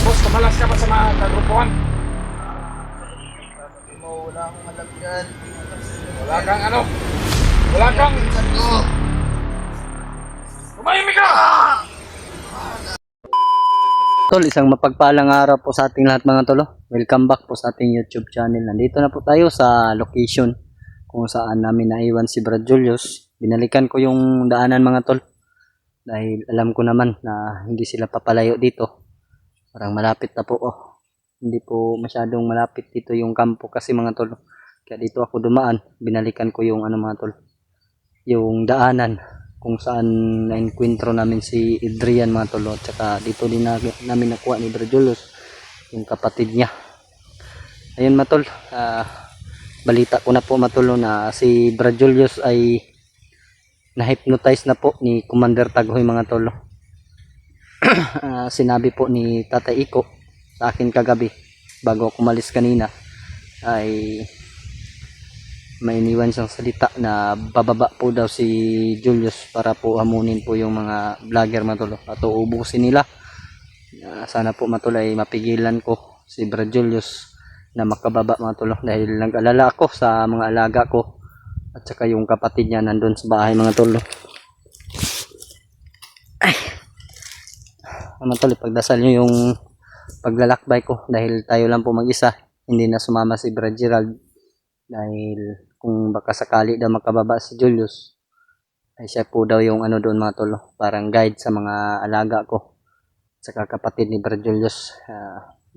Boss, kamalas ka ba sa mga kagrupuhan? Wala akong alam dyan. Wala kang ano? Wala kang... Tumahimik ka! Tol, isang mapagpalang araw po sa ating lahat mga tolo. Welcome back po sa ating YouTube channel. Nandito na po tayo sa location kung saan namin naiwan si Brad Julius. Binalikan ko yung daanan mga tol. Dahil alam ko naman na hindi sila papalayo dito. Parang malapit na po. Hindi po masyadong malapit dito yung kampo kasi mga tol. Kaya dito ako dumaan. Binalikan ko yung ano mga tol. Yung daanan kung saan na-encuentro namin si Adrian mga tol. At saka dito din namin nakuha ni Brad Julius yung kapatid niya. Ayun mga tol. Balita ko na po mga tol na si Brad Julius ay na-hypnotize na po ni Commander Taghoy mga tol. Sinabi po ni Tatay Iko sa akin kagabi bago ako umalis kanina ay may iniwan siyang salita na bababa po daw si Julius para po hamunin po yung mga vlogger mga tol at uubusin nila. Sana po mga tol ay mapigilan ko si Brad Julius na makababa mga tol dahil nag-alala ako sa mga alaga ko at saka yung kapatid niya nandun sa bahay mga tol. Ay mga tol, ipagdasal nyo yung paglalakbay ko dahil tayo lang po mag-isa, hindi na sumama si Brad Gerald dahil kung baka sakali daw makababa si Julius ay siya po daw yung ano doon mga tol, parang guide sa mga alaga ko saka kapatid ni Brad Julius.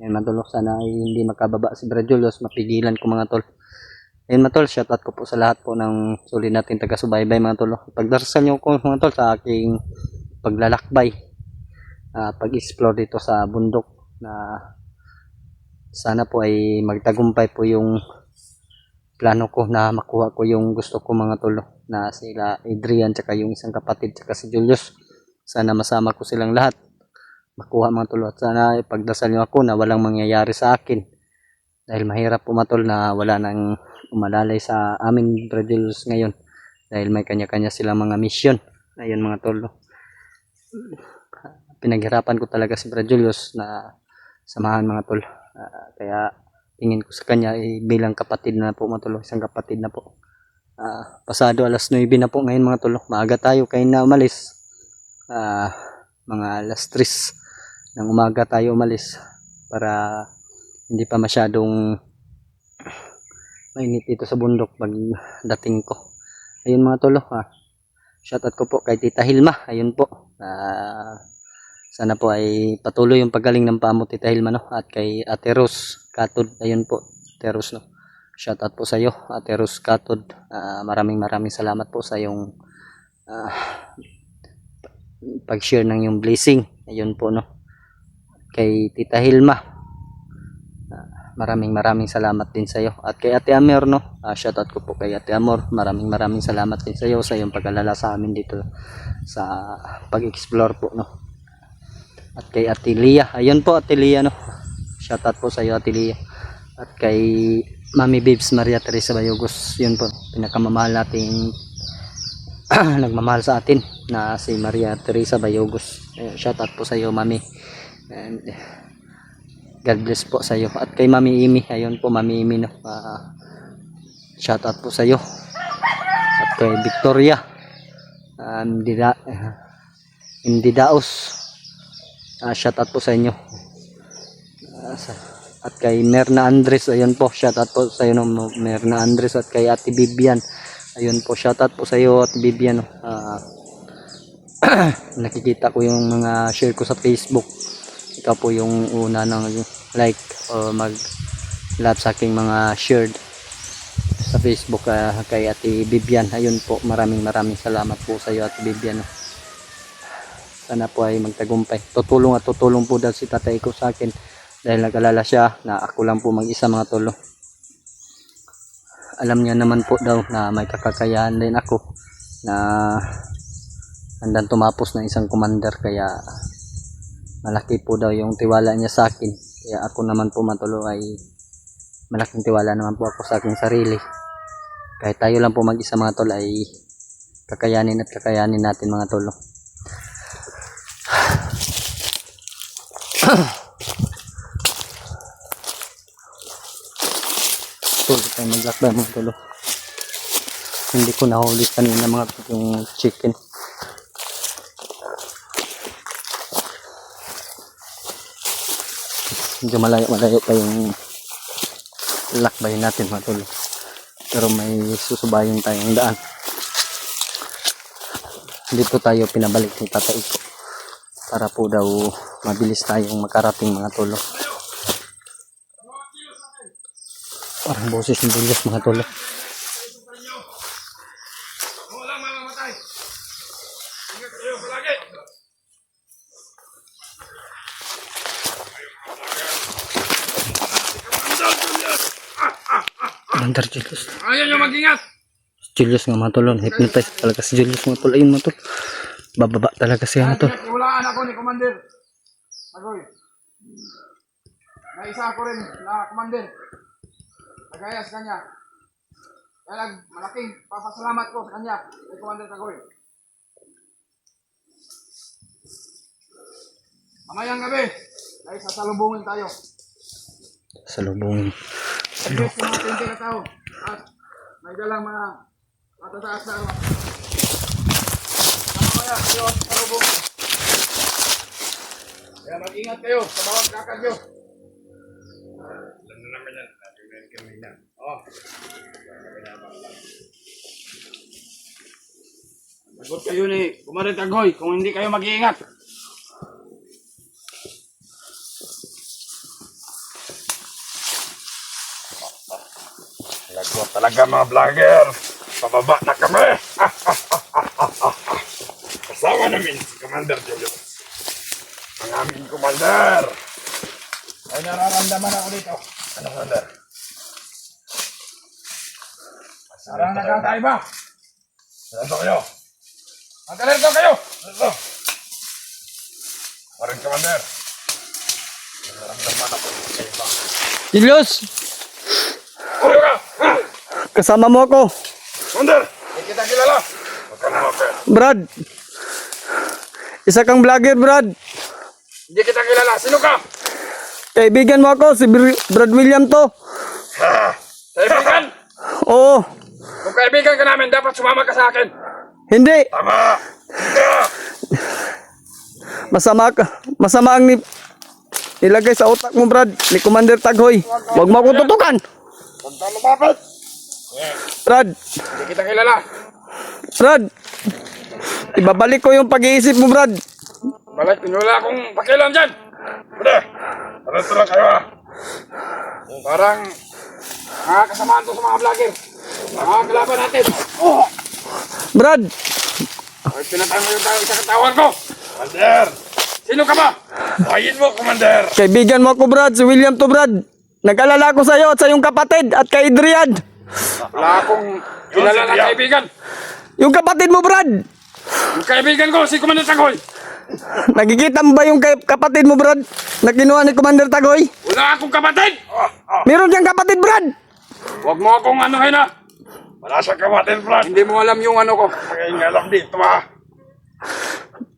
Yan mga tol, sana ay hindi makababa si Brad Julius, mapigilan ko mga tol. Ayun mga tol, shoutout ko po sa lahat po ng sulit natin taga-subaybay mga tol. Pagdarasal nyo ko mga tol sa aking paglalakbay, pag-explore dito sa bundok na sana po ay magtagumpay po yung plano ko na makuha ko yung gusto ko mga tol na sila Adrian tsaka yung isang kapatid tsaka si Julius. Sana masama ko silang lahat makuha mga tol at sana ipagdasal nyo ako na walang mangyayari sa akin dahil mahirap po mga tol na wala nang umalalay sa amin Brad Julius ngayon dahil may kanya-kanya silang mga mission. Ayun mga tol, pinaghirapan ko talaga si Brad Julius na samahan mga tol. Kaya tingin ko sa kanya bilang kapatid na po mga tol, isang kapatid na po. Pasado alas 9 na po ngayon mga tol, maaga tayo kayo na umalis. Mga alas 3 ng umaga tayo umalis para hindi pa masyadong mainit dito sa bundok pagdating ko. Ayun mga tol, shoutout ko po kay Tita Hilma. Ayun po, sana po ay patuloy yung paggaling ng paa mo Tita Hilma, no? At kay Ate Rose Katod, ayun po Ate Rose, no? Shoutout po sa iyo Ate Rose Katod. Maraming salamat po sa yung pag-share ng yung blessing. Ayun po, no? Kay Tita Hilma, maraming salamat din sa iyo. At kay Ate Amor, no? Shoutout ko po kay Ate Amor. Maraming salamat din sa iyo sa iyong pag-alala sa amin dito sa pag-explore po, no? At kay Ate Lia, ayun po Ate Lia, no? Shoutout po sa iyo Ate Lia. At kay Mami Babes Maria Teresa Bayogos, yun po pinakamamahal nating nagmamahal sa atin na si Maria Teresa Bayogos. Shoutout po sa iyo Mami. And God bless po sa iyo. At kay Mami Imi, ayun po Mami Imi, no? Shoutout po sa iyo. At kay Victoria Indidaos, shoutout po sa inyo. At kay Merna Andres, ayun po, shoutout po sa iyo, no? Merna Andres. At kay Ate Bibian, ayun po, shoutout po sa iyo Ate Bibian, no? Nakikita ko yung mga share ko sa Facebook. Ikaw po yung una ng like o mag love sa aking mga shared sa Facebook. Kay Ate Bibian, ayun po, maraming salamat po sa iyo Ate Bibian, no? Sana po ay magtagumpay. Tutulong po daw si tatay ko sa akin dahil nag-alala siya na ako lang po mag-isa mga tol. Alam niya naman po daw na may kakakayahan din ako na handang tumapos ng isang commander, kaya malaki po daw yung tiwala niya sa akin. Kaya ako naman po mga tol ay malaking tiwala naman po ako sa aking sarili. Kahit tayo lang po mag-isa mga tol ay kakayanin natin mga tol. patuloy tayo maglakbay mga tol. Hindi ko nahuli kanina mga tol yung chicken. Medyo malayo pa yung lakbay natin mga tol. Pero may susubayin tayong daan. Dito tayo pinabalik ni Tata Iko para po daw mabilis tayong makarating mga tol. Parang boses ng bulyas mga tol. Wala mamamatay. Ingat kayo palagi. Bandar Julius. Ayaw nyo mag-ingat. Julius nga mga tol. Hypnotize talaga si Julius mga tol. Ayun mga tol. Bababa talaga siya mga tol. Hulaan ako ni Commander. Agoy. May isa ako rin na Commander. Nagaya sa kanya. Kaya lang, malaking papasalamat ko sa kanya. Kay Commander Tagoy. Mamayang gabi ay sasalubungin tayo. Salubungin. Yes, sa mga 20 na tao. At may dalang mga matataas na armas. Mamaya, kayo at salubungin. Kaya mag-ingat kayo sa bawat lakad nyo. Alam na naman yan. Oh. Sagot kayo ni Commander Tagoy kung hindi kayo mag-iingat. Lagwa talaga mga vlogger. Pababa na kami. Kasama namin si Commander Julius. Ang aming Commander. Ay nararamdaman ako dito. Ano Commander? Parang nagkakaiba. Sarado kayo. Magkalerto kayo. Sarado. Parang Commander. Nararamdaman ako nagkakaiba. Julius! Ulo ka! Kasama mo ako. Commander! Hindi kita kilala. Huwag ka lumapit. Brad. Isa kang vlogger Brad. Hindi kita kilala. Sino ka? Kaibigan mo ako. Si Brad William to. Ha? Kaibigan? Oo. Kung kaibigan ka namin, dapat sumama ka sa akin. Hindi. Tama! Masama ang nilagay sa utak mo Brad. Ni Commander Tagoy. Huwag mo akong tutukan. Huwag ka lumapit. Brad. Hindi kita kilala. Brad. Ibabalik ko yung pag-iisip mo Brad. Balik, wala akong pakialam dyan. Bude, parang lang kayo ha. Parang mga kasamaan to sa mga vlogger. Mga kalaban natin. Oh! Brad. Ay, pinatay mo yung isang katawan ko. Commander! Sino ka ba? Bayin mo, Commander! Kaibigan mo ako Brad. Si William to Brad. Nag-alala ko sa iyo at sa iyong kapatid at kay Adrian. Wala akong kilala na kaibigan. Yung kapatid mo Brad. Yung kaibigan ko, si Commander Tagoy. Nakikita mo ba yung kapatid mo Brad? Na kinuha ni Commander Tagoy? Wala akong kapatid! Meron siyang kapatid Brad. Huwag mo akong anuhin ha. Wala siyang kapatid, Brad. Hindi mo alam yung ano ko. Hindi alam dito ha.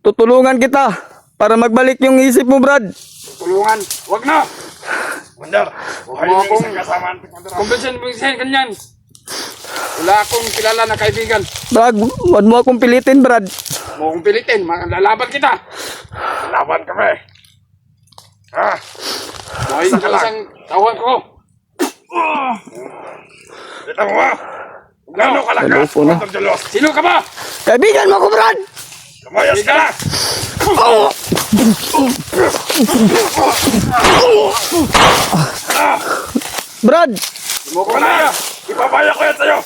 Tutulungan kita para magbalik yung isip mo Brad. Tulungan. Huwag na. Commander, huwag mo akong kumbinsin kanyan. Wala akong kilala na kaibigan. Brad, huwag mo akong pilitin Brad. Huwag mo akong pilitin. Lalaban kita. Lalaban kami. Ha? Buhay sa isang tawan ko. Dito mo ha? Gano'n kalakas? Hello po na. Sino ka ba? Kaibigan mo ko Brad. Lumayas ka na! Brad. Mo ko na! Ipapaya ko yan sa'yo!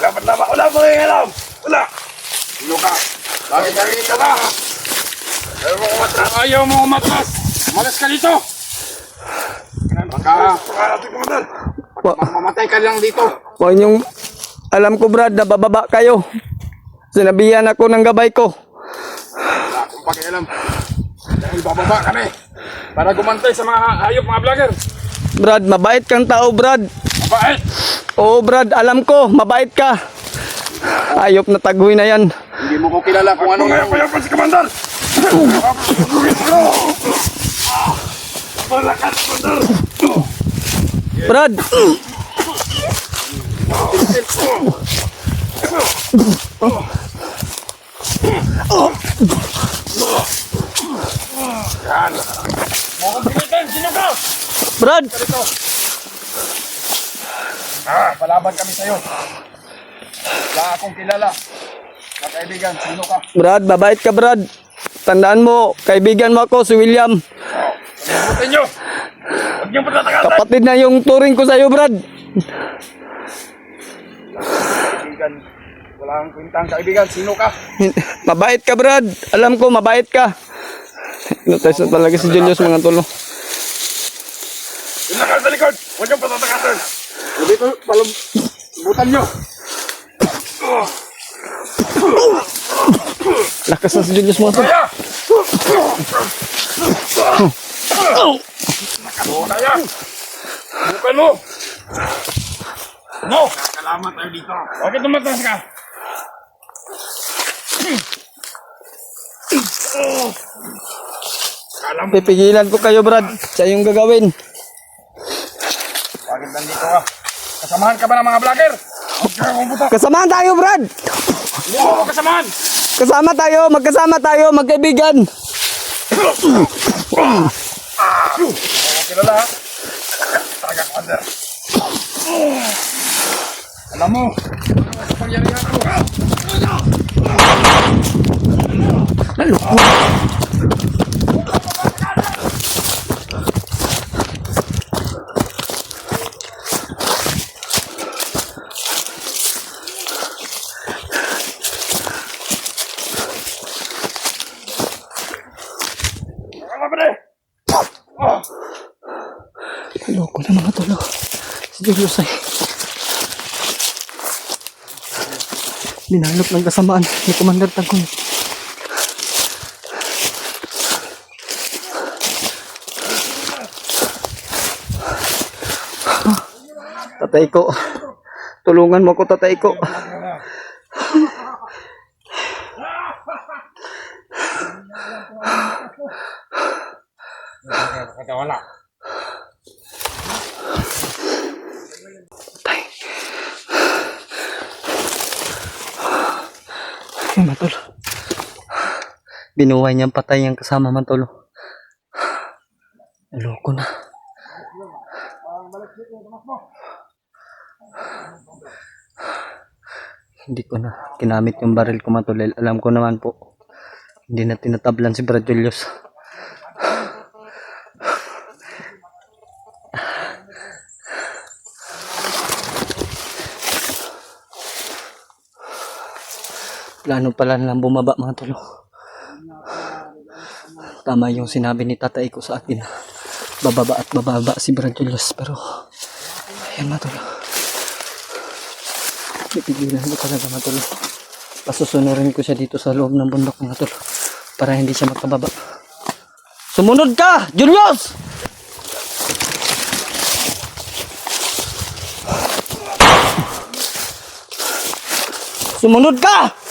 Laban-laban! Wala mo yung alam! Wala! Sino ka? Bakit narito ka? Ayaw mo umatras! Malas ka dito! Mamatay ka lang dito! Huwag niyong alam ko Brad na bababa kayo. Sinabihan ako ng gabay ko. Wala akong pakialam. Dahil bababa kami para gumantay sa mga hayop, mga vlogger. Brad, mabait kang tao Brad. Mabait! Oo Brad, alam ko, mabait ka. Ayop na Tagoy na yan. Hindi mo ko kilala kung ano nga yung si Commander! Malakas, Commander! Brad! Yan. Mukhang pilitan, sino ka? Brad! Palaban kami sa'yo. Wala akong kilala. Na kaibigan, sino ka? Brad, babait ka, Brad. Tandaan mo, kaibigan mo ako, si William. Pagbutin nyo. Huwag niyong patatakasan. Kapatid na yung turing ko sa'yo, Brad. Kaibigan, wala akong kwentang kaibigan, sino ka? Mabait ka, Brad. Alam ko, mabait ka. Notice na talaga si Julius, mga tolo. Yun na ka sa likod. Huwag niyong patatakasan. Dito, palambutan nyo. Lakas na si Julius, mga tolo. Kaya! Kaya! Bukan mo! No! Kakalaman tayo dito. Bakit tumatas ka? Kalam, Pipigilan ko kayo, Brad. Sa iyong gagawin. bakit nandito ka? Kasamahan ka ba ng mga vlogger? Huwag ka kumputa. Kasamahan tayo, Brad. Hindi mo ako kasamahan. Kasama tayo, magkasama tayo, magkaibigan. Ako kilala ha? Talaga kwander. Alam mo, sa pangyarihan ko. Ano ba rin? Loko na, mga tolo. Si Julius ay dinalok ng kasamaan ni Commander Tagong. Tatay ko, tulungan mo ko, tatay ko. Wala. Ay, matolo. Binuhay niyang patay ang kasama, matolo. Loko na. Hindi ko na kinamit yung baril ko, matulil. Alam ko naman po, hindi na tinatablan si Brad Julius. Plano pala nilang bumaba, mga tolo. Tama yung sinabi ni tatay ko sa akin. Bababa at bababa si Brad Julius. Pero, ayan, mga tolo. Pipigilan ko talaga, mga tolo. Pasusunurin ko siya dito sa loob ng bundok, mga tolo. Para hindi siya makababa. Sumunod ka, Julius! Sumunod ka!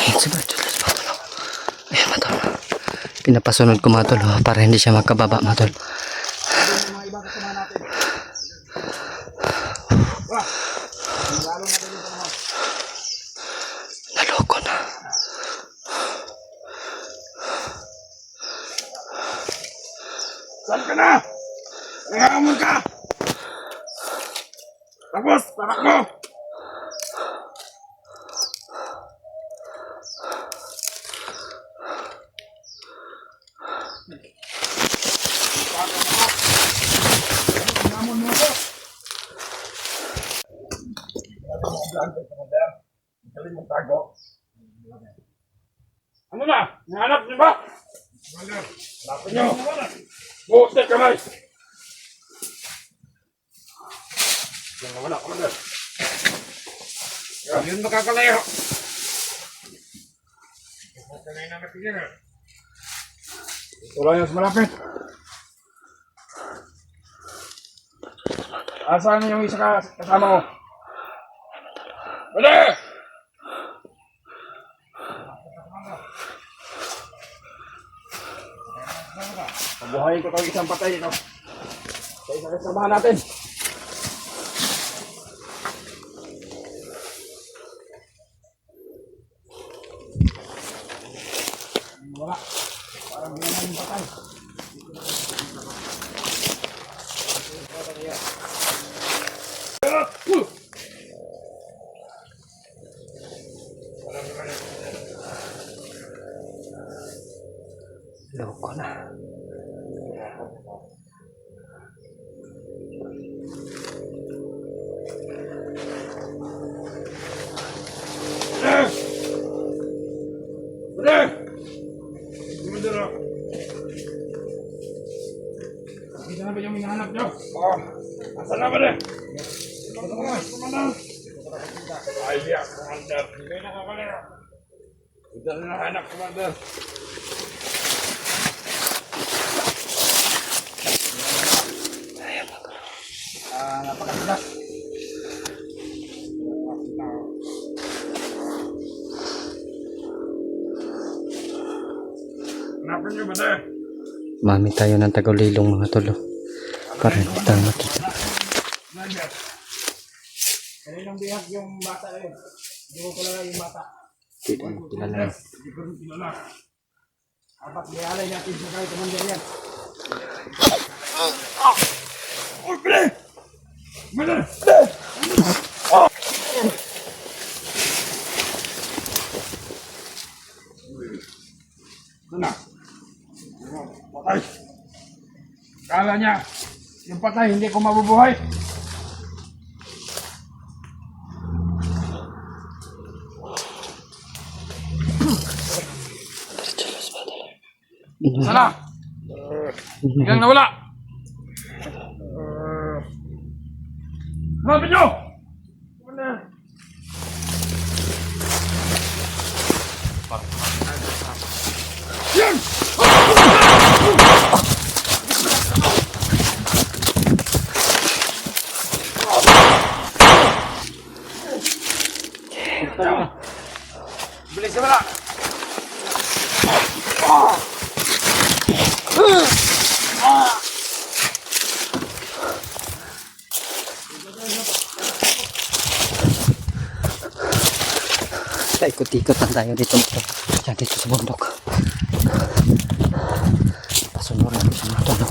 Ayan si Brad Julius, mga tolo. Ayan, mga tolo. Pinapasunod ko, mga tolo, para hindi siya makababa, mga tolo. Naloko na. Saan ka na? Nangangamon ka! Tapos, tarak mo! Nangangamon mo ako! Galing mong tago. Ano na? Nahanap niyo ba? Hanapin niyo! Buhos na kamay! Yan na wala, Commander. Yun makakalayo. Makakalayo na natin yan. Ito lang yung malapit. Asan yung isa kasama ko? Bale! Pabuhayin ko itong isang patay dito. Sa isa kasamahan natin. Wala. Parang hindi naman yung patay. Loko na. Bale! Commander, oh. Kita na ba yung hinahanap nyo? Oo. Asan na ba rin? Commander! Ay, yeah, Commander. Hindi nakakalera. Ito na hinahanap, Commander. Napakasigas. Hanapin nyo ba rin? Mami tayo ng Tagulilong mga tolo. Para hindi tayo makita. Commander. Kaninang bihag yung bata na yun. Hindi ko kilala yung bata. Hindi mo kilala. Hindi ko rin kilala. Dapat lialay natin sa kay Commander yan. Uy, pili! Commander! Ito na. Patay. Kala niya, yung patay hindi ko mabubuhay. Sana! Biglang nawala! Hanapin nyo! Yan! Bilis na wala! Ikot-ikot lang tayo dito. Diyan dito sa bundok. Pasunuran ko sa mga tolo.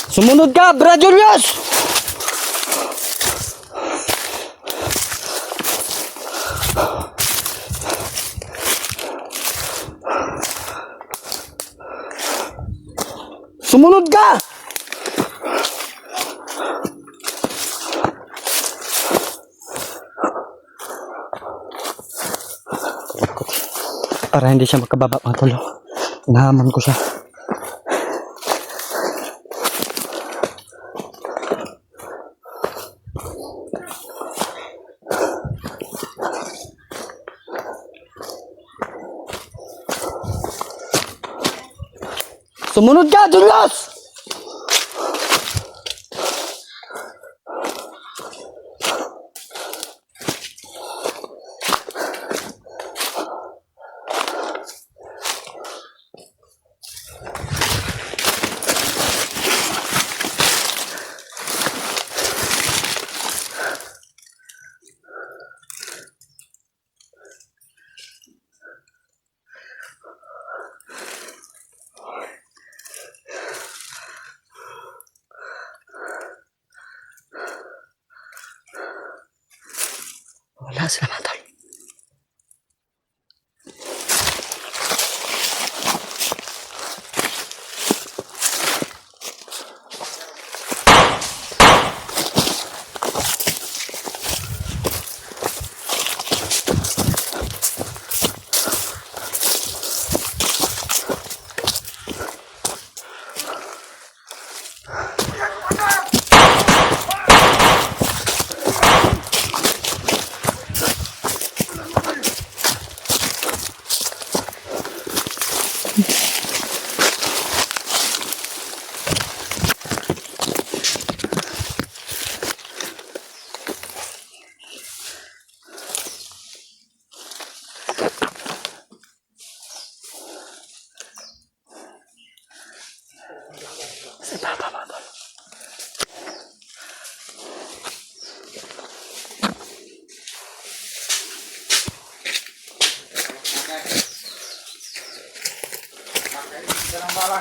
Sumunod ka, Bra Julius! Sumunod ka! Para hindi siya makababa mga tolo. Inahamon ko siya. Sumunod ka, Julius! Wala sila mga tol. Yan ang bala.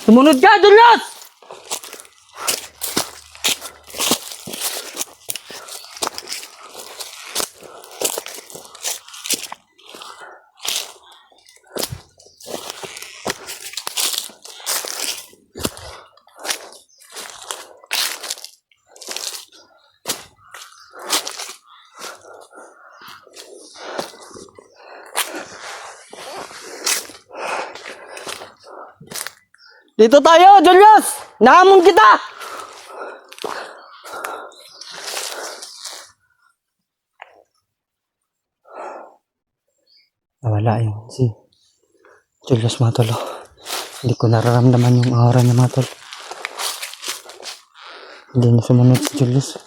Sumunod ka, Julius! Dito tayo, Julius! Nahamon kita! Nawala yung si Julius, mga tol. Hindi ko nararamdaman yung aura niya, mga tol. Hindi na sumunod si Julius.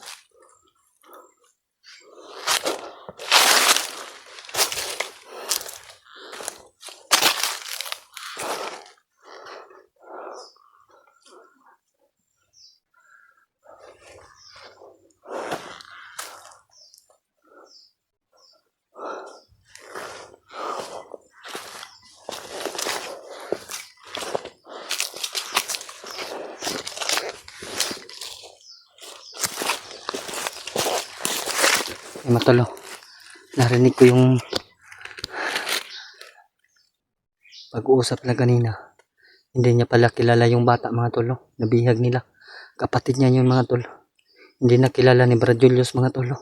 Matalo. Narinig ko yung pag-uusap na kanina. Hindi niya pala kilala yung bata, mga tolo. Nabihag nila. Kapatid niya yung mga tolo. Hindi na kilala ni Brad Julius, mga tolo.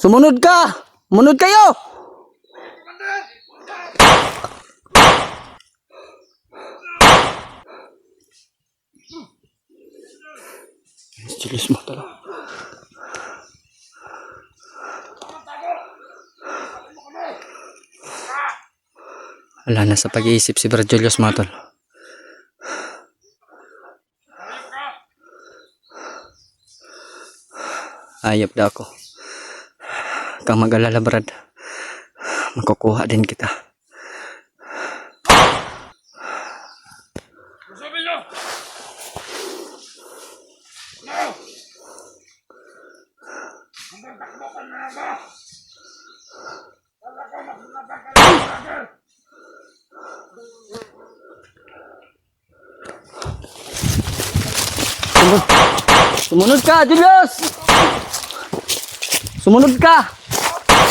Sumunod ka! Sumunod kayo! Julius, mo talo. Wala na sa pag-iisip si Brad Julius, mga tol. Ayop daw ako. Kang mag-alala, Brad. Makukuha din kita. Sabi niyo! No! Hanggang takbo ka na ba? Wala ka masunatan ka lang lagi! Sumunod ka, Julius! Sumunod ka!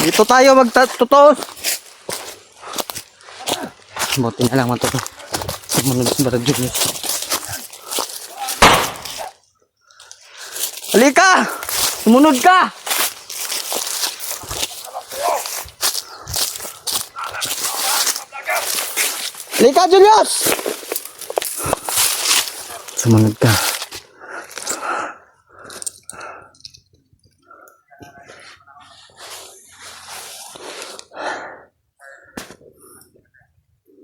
Dito tayo magtutos. Buti na lang, mga tol. Sumunod si Brad Julius. Halika! Sumunod ka! Halika, Julius! Sumunod ka.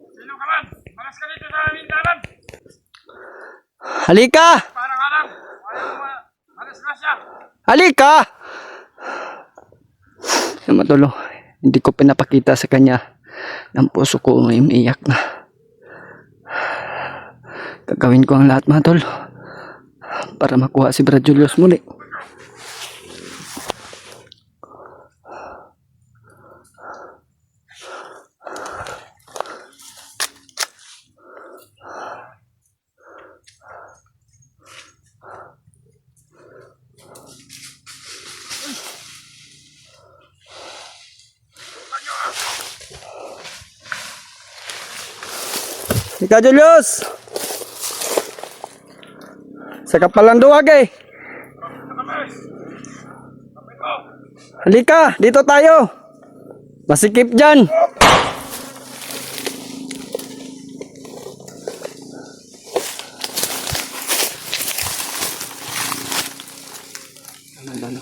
Sino ka man? Malas ka dito sa aming dalan! Halika! Parang alam! Ayaw mo malas na siya! Halika! Matulong, hindi ko pinapakita sa kanya ng puso ko umiiyak na. Gagawin ko ang lahat, mga tol, para makuha si Brad Julius muli. Ika Julius. Sa kapalang duwag eh. Halika, dito tayo. Masikip dyan. Ano.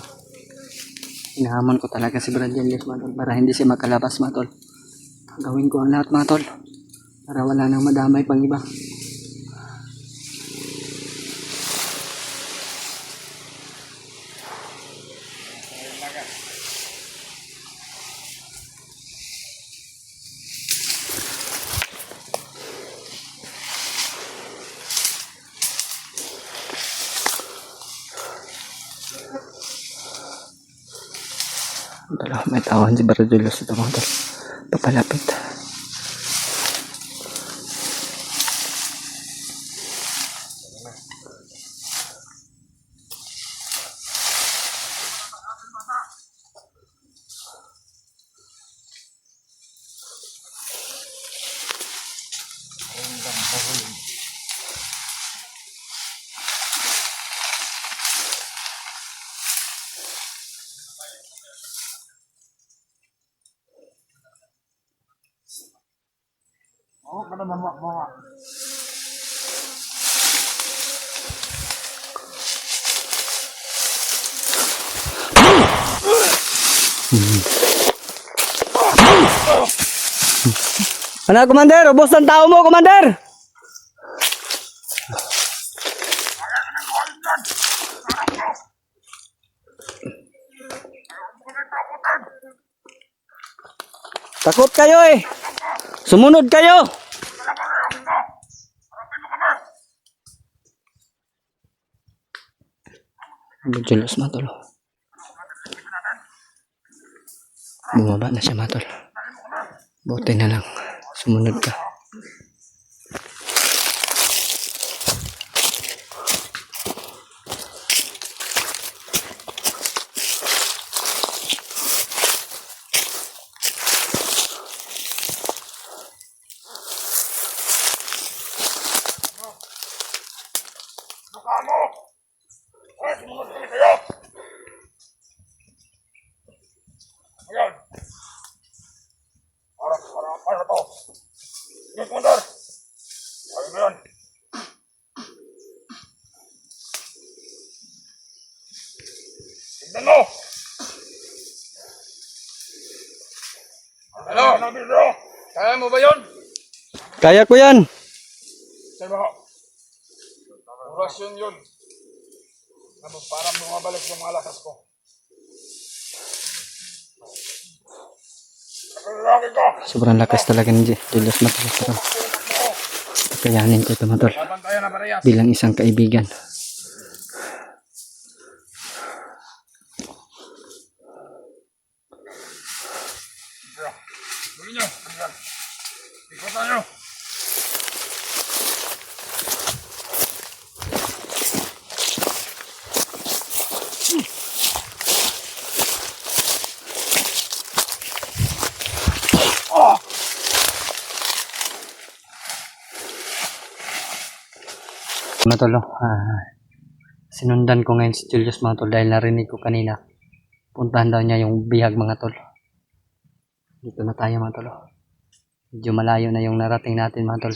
Hinahamon ko talaga si Brad Julius mga tol para hindi siya makalabas mga tol. Gawin ko ang lahat mga tol para wala nang madamay pang iba. Dalawa, may tawan si Brad Julius ito mga tol. Papalapit. Oh, kada mama. Ano, Commander? Ubos ng tao mo, Commander! Takot kayo eh! Sumunod kayo! Brad Julius mga tol. Bumaba na siya mga tol. Buti na lang. Sumunod ka. Ano? Ay, sumunod kami kayo! Ayan! Para to! Sige, Commander! Ayaw mo yan! Tignan mo! Ano? Kaya mo ba yun? Kaya ko yan! Sir Baho. Orasyon yun. Parang bumabalik yung mga lakas ko. Nakalaki ko! Sobrang lakas talaga ni Julius mga tol. Pero kakayanin ko ito mga tol. Labantayan na parehas. Bilang isang kaibigan. Tuloy nyo. Ikutan nyo. Mga tol, sinundan ko ngayon si Julius mga tol dahil narinig ko kanina. Puntahan daw niya yung bihag mga tol. Dito na tayo mga tol. Medyo malayo na yung narating natin mga tol.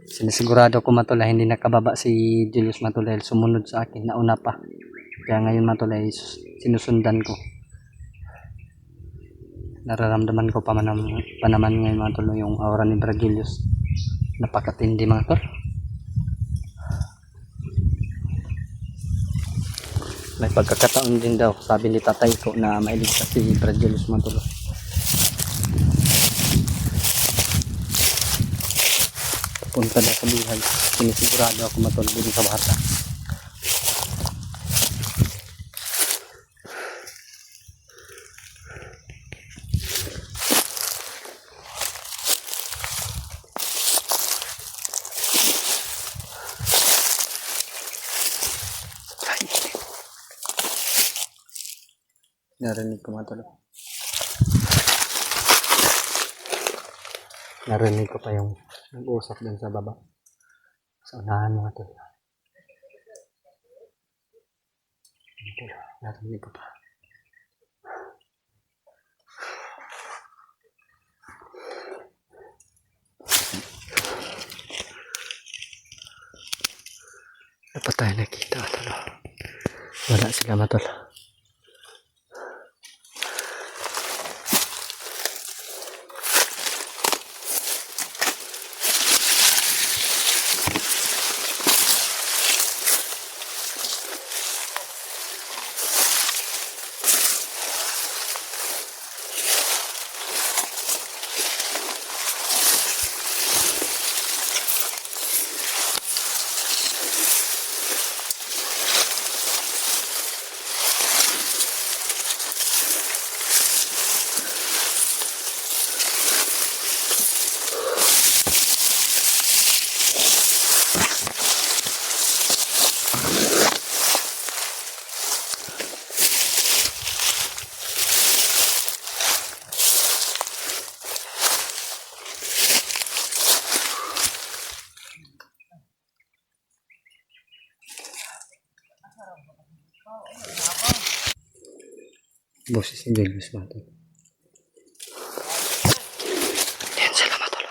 Sinisigurado ko mga tol na hindi nakababa si Julius mga tol dahil sumunod sa akin. Nauna pa. Kaya ngayon mga tol ay sinusundan ko. Nararamdaman ko pa naman ngayon mga tol yung aura ni Brad Julius. Napakatindi mga tol. May pagkakataon din daw sabi ni tatay ko na mailigtas si Brad Julius mga tol. Punta daw sa buhay. Sinisigurado ako mga tol dito sa bata. Narinig ko mga tol. Narinig ko pa yung nag-usap dun sa baba. Sa unahan mga tol. Narinig ko pa. Ano pa tayo nakita tol? Wala sila matol. Boses ni Julius matol. Yan sila matol.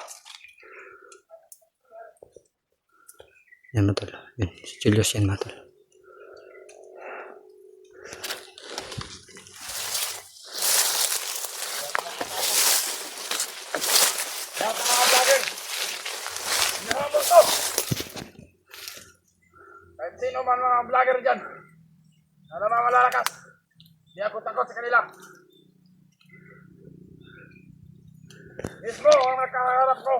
Yan matol. Yan si Julius yan matol. Lahat ng mga vlogger, hinahabol to. Kahit sino man mga vlogger dyan, na naman malalakas, di ako takot sa kanila. Mismo ang nakaharap ko.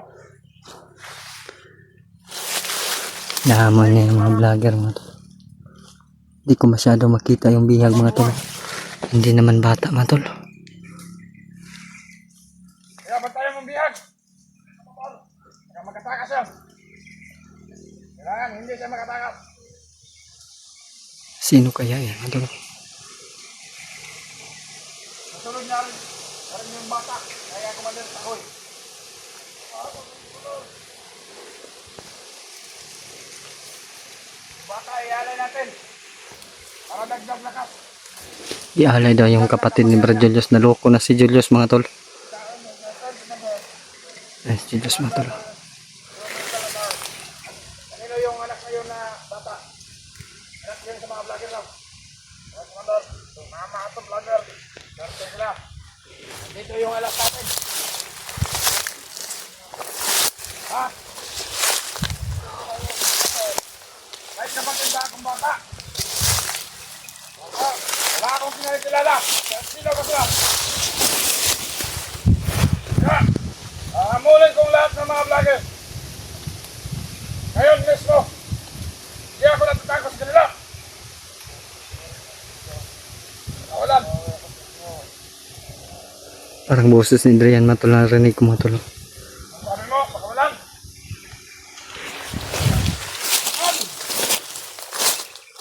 Nahamon niya yung mga vlogger mga tol. Hindi ko masyado makita yung bihag mga tol. Hindi naman bata mga tol. Kaya bantayan mong bihag. Kaya magkatakas yan. Kailangan hindi siya magkatakas. Sino kaya yan mga tol? Masunod niya rin yung bata. Kaya kumalir sa koy. Bata, ialay natin. Para dagdag lakas. Ialay daw yung kapatid ni Brad Julius. Naloko na si Julius mga tol. Ay, si Julius mga tol. Kanino yung anak ngayon na bata? Anak yun sa mga vlogger lang. Mga kumandor, mama ito vlogger. Swerte sila. Dito yung anak natin. Ha? Kahit kapatid ba akong bata? Wala akong kinakilala. Sino ba sila? Kaya, hahamulin kong lahat ng mga vlogger. Ngayon mismo, hindi ako natatakot sa kanila. Nakawalan. Parang boses ni Adrian mga tol. Narinig ko mga tol. Ang sabi mo, pakawalan.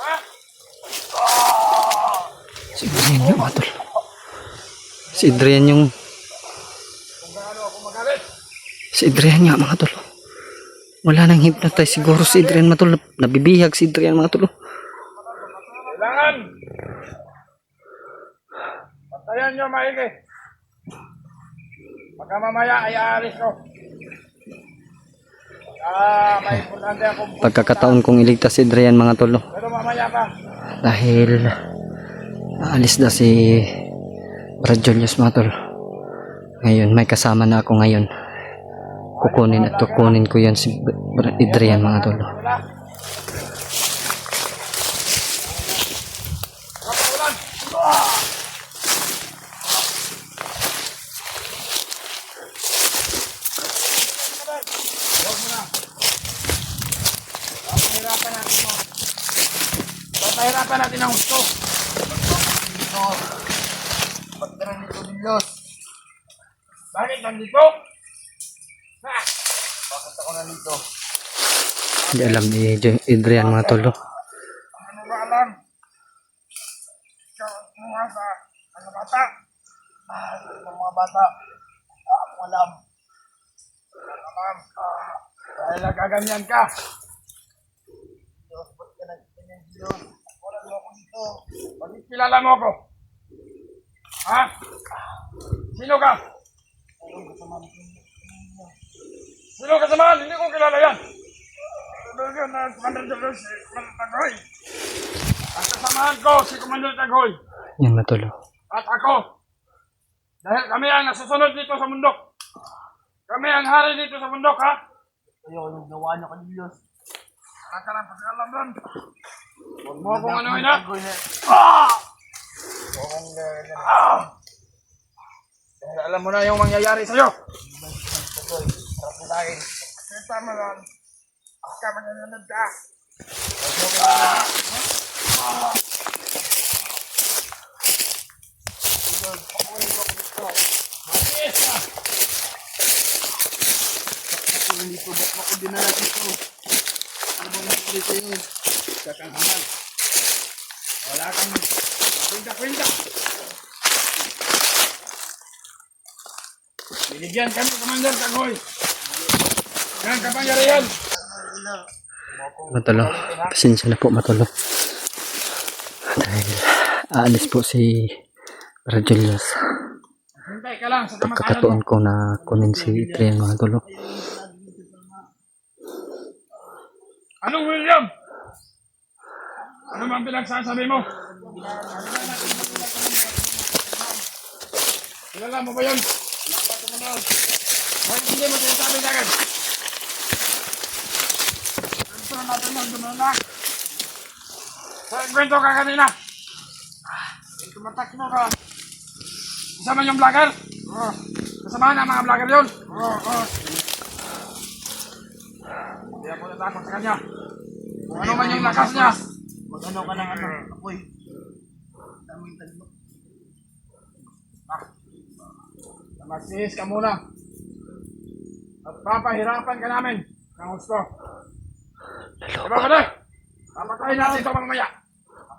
Ha? Si Adrian yung mga tol. Si Adrian yung... Kung gaano ako magalit. Si Adrian nga mga tol. Wala nang hypnotize siguro si Adrian mga tol. Nabibihag si Adrian mga tol. Kailangan. Patayan nyo maigi. Pagka mamaya ay aalis ko. May importante akong Pagkakataon kong iligtas si Adrian mga tol. pero mamaya pa. Dahil aalis na si Brad Julius mga tol. Ngayon may kasama na ako ngayon. Kukunin at kukunin ko yan si Adrian mga tol. Wala. Pakawalan. Huwag mo na. Papahirapan natin mo. Papahirapan natin ang gusto. Dito. Pagtara nito Julius. Bakit nandito? Ha? Bakit ako na dito? Hindi alam ni Adrian mga tol. Ano ba alam? Ikaw ang kumuha sa mga bata. Ng mga bata. Ako alam. ma'am. Dahil nagaganyan ka. Diyos, ba't ka nagganyan, Diyos? Wala mo ako dito. Bakit kilala mo ako? Ha? Sino ka? Sino kasamahan? Hindi ko kilala yan. Doon na Commander Julius, si Commander Tagoy. Ang kasamahan ko, si Commander Tagoy. Yan matulo. At ako. Dahil kami ang nasusunod dito sa bundok. Kami ang hari dito sa bundok, ha? Ayoko yung gawa niyo kay Diyos. Wala ka lang pagkalam doon. Huwag mo akong ano yun, ha? Dahil alam mo na yung mangyayari sa'yo. Sarap mo tayo. Kita mo lang. Ka manyanyanad ka. Dito, ba't ako dinala dito? Ano bang nangyari sa'yo? Kakang hamal. Wala kang kwenta-kwenta. Binigyan kami, Commander Tagoy. Yan, kapangyarihan. Matulo. Pasensya na po matulo. Dahil aalis po si Brad Julius. Hintay ka lang sa kamatayan mo. Pagkakataon ko na kunin si Adrian mga tulo. Anong William? Ano bang pinagsasabi mo? Kilala mo ba yun? Bakit hindi mo sinasabi sa akin? Gusto na natin magdumuna. Sa kwento ka kanina. Tumatak mo ka. Kasama yung vlogger? Oo. Kasama na mga vlogger yun? Oo. Hindi ako natakot sa kanya. Kung ano man yung lakas niya. Mag-ano ka ng ano? Apoy. Daming taglo. Magsihis ka muna. At papahirapan ka namin ng gusto. Diba ka na? Papatayin natin ito mamaya.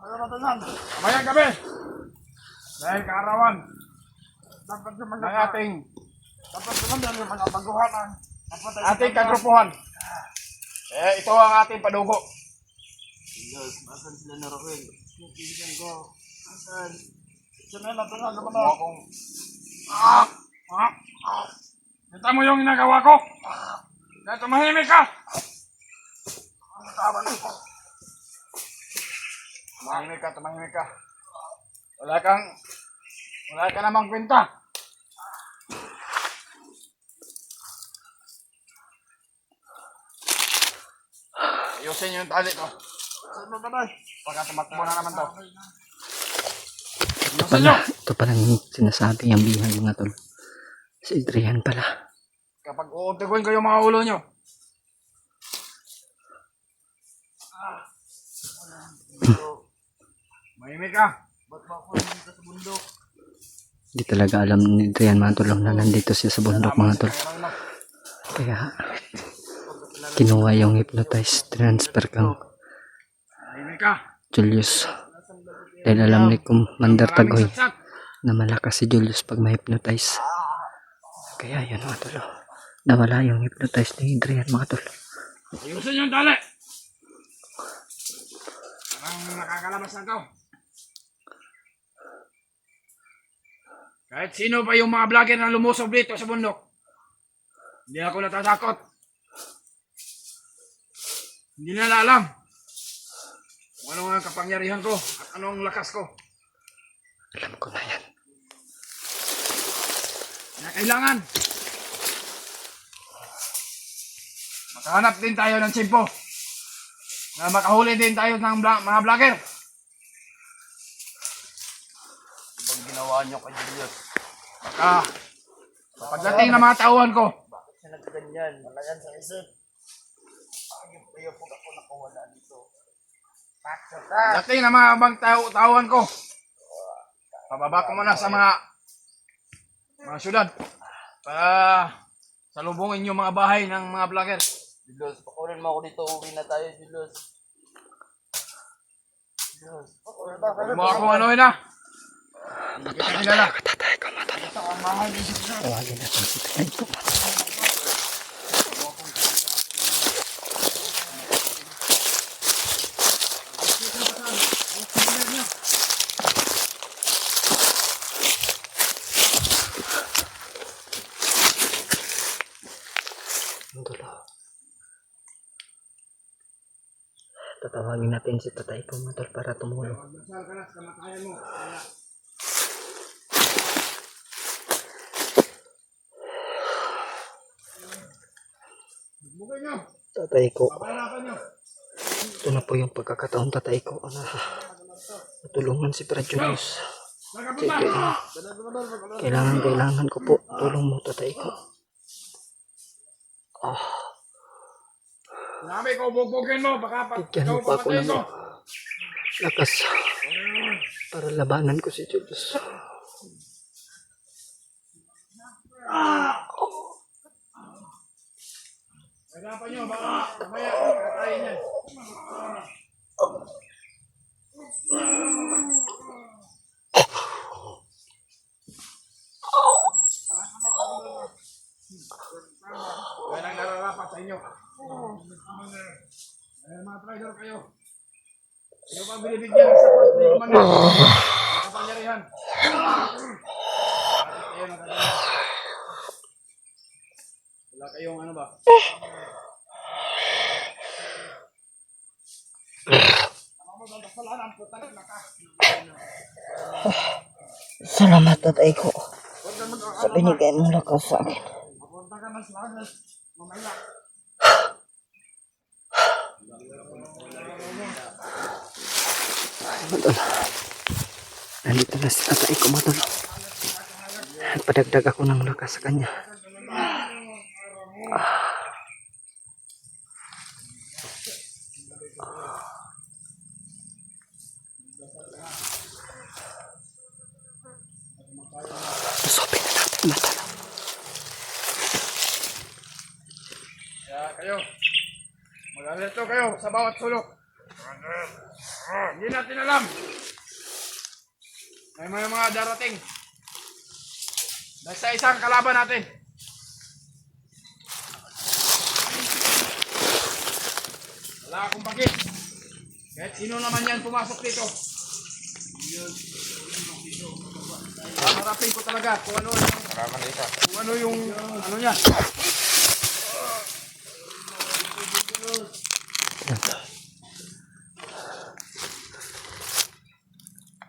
Mamayang gabi. Dahil kaarawan. Dapat naman ng ating mga baguhan ang ating kagrupuhan. Ito ang ating padugo. Diyos, nasan sila na Raquel? Yung pinsan ko. Nasan? Sinay natin ang naman akong... Kita mo yung ginagawa ko? Dahil tumahimik ka! Ang tama nito. Tumahimik ka. Wala ka namang kwenta. Ayusin yung tali ko. Baka tumakbo na naman to. Ayusin nyo! Ito palang sinasabi ang bihang mga tol. Si Adrian pala. Kapag uutuguin ko yung mga ulo nyo. Mahimik ka. Ba't ba ako nandito sa bundok? Hindi talaga alam ni Adrian mga tol na nandito siya sa bundok mga tol. Kaya kinuha yung hypnotize transfer kang Mahimik ka. Julius. Dahil alam ni Commander Tagoy Maraming satsat. na malakas si Julius pag ma-hypnotize. Kaya yun mga tol. Nawala yung hypnotize ni Adrian mga tol. Ayusin yung tali. Parang nakakalabas na to. Kahit sino pa yung mga vlogger na lumusob dito sa bundok, hindi ako natatakot. Hindi nila alam kung ano ang kapangyarihan ko at anong lakas ko. Alam ko na yan. Kaya kailangan makahanap din tayo ng tsimpo na makahuli din tayo ng mga vlogger. Ibang ginawa niyo kay Diyos. Pagdating na mga tauhan ko, Bakit siya nagganyan? Malayan sa isip. Ayaw po ako nakawala dito. dating na mga abang tauhan ko, pababa ko muna sa mga syudad para salubungin yung mga bahay ng mga vlogger. Diyos, pakunin mo ako dito. Uwi na tayo, Diyos. Diyos, pakunin mo Huwag mo akong anuhin na. Hindi kita kilala. Tatay ko mga tol. Tawagin natin si Tatay po. tol. Tatawagin natin si tatay ko mga tol para tumulong. Magdasal ka na sa kamatayan mo. Kaya, bugay nyo. Tatay ko. Papalalapan nyo. Ito na po yung pagkakataon tatay ko na matulungan si Brad Julius. Kasi kailangan ko po tulong mo tatay ko. Sinabi ko, bugbugin mo. Baka Bigyan mo pa ako ng lakas para labanan ko si Julius. Hanapan nyo. Baka mamaya katayin yan. Yan ang nararapat sa inyo. Mga trader kayo. Sino pang binibigyan sa pwede naman yan? Ang kapangyarihan. Ayun ang kaganyan. Wala kayong ano ba? Salamat tatay ko sa binigay mong lakas sa akin. Mapunta ka na sa lahat. Mamaya. Matol. Nandito na si tatay ko matol. Padagdag ako ng lakas sa kanya. Usapin na natin matol. Kaya kayo. Mag-alito kayo sa bawat sulok. Hindi natin alam. May mga darating. Dahil sa isang kalaban natin. Wala akong bakit. Kahit sino naman yan pumasok dito. Harapin ko talaga kung ano yung ano niya.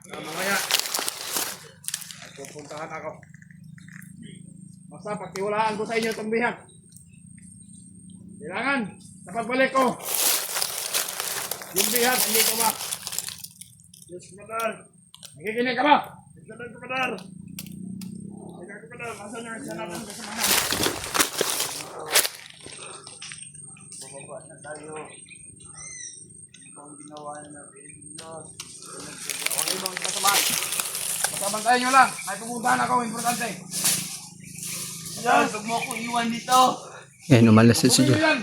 Mamaya ay pupuntahan ako. Basta pagtiwalaan ko sa inyo itong bihag. Kailangan sa pagbalik ko yung bihag hindi ko ba. Yes, Kumadar. Nakikinig ka ba? Kumadar, Kumadar. Kumadar, asan yung isa natin kasamahan? Bababa na tayo. Ang ginawa na natin. Huwag ibang kasamahan. Basta bantayan nyo lang. May pupuntahan ako, importante. Yan, huwag mo akong iwan dito. Yan, umalas si Bumili Julius. yan.